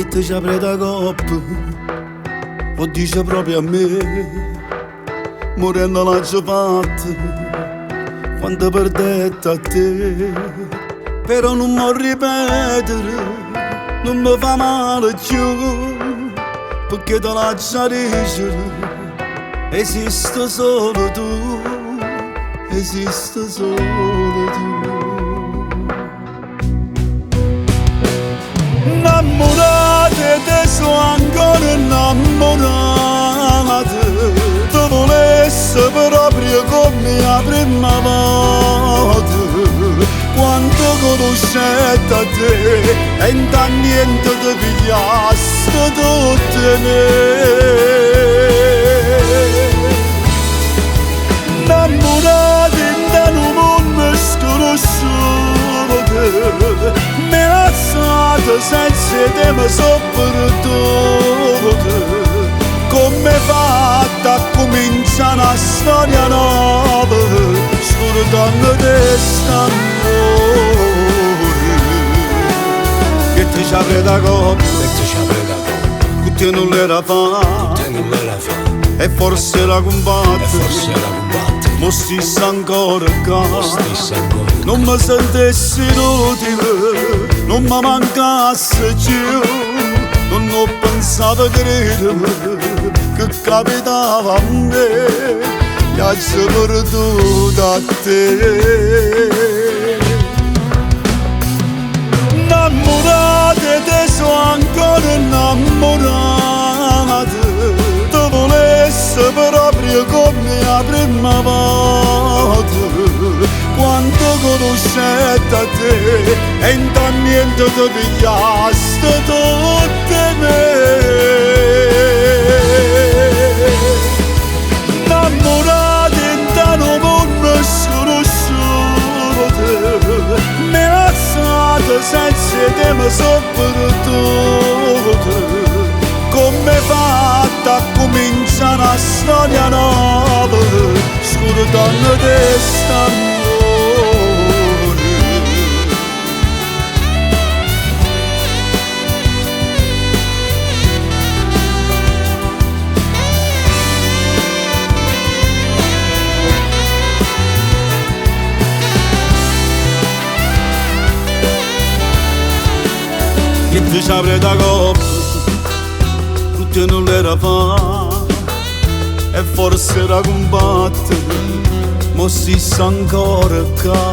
Niente ci apre da coppa, o dice proprio a me, morendo l'ha già fatta, quando perdette a te. Però non mi ripetere, non mi fa male più, perché te la già dice, esiste solo tu, esiste solo tu. Innamorate, te sono ancora innamorate, te volesse proprio come la prima volta, quando conoscete a te e intanto niente ti pigliasse tutte me. Innamorate da un mondo sconosciuto, mi alzate senza tema soprattutto, come fatta a cominciare una storia nuova, scordando quest'amore che ti ci apre da coppa, che te non l'era fa, e forse la combatte. Mo stessa ancora qua, non mi sentessi inutile, non mi mancasse più, non ho pensato a credere che capitava a me, piazza perduta a te. Innamorate, te sono ancora innamorate, te volesse proprio come la prima volta, quando conoscete a te e intanto niente ti pigliaste tutte me. Innamorate da un mondo sconosciuto, mi alzate senza tema soprattutto, come fatta a cominciare una storia nuova, scordando quest'amore. Che ti ci apre da coppa, tutte non l'era fa, e forse era combattere, ma si sa ancora qua.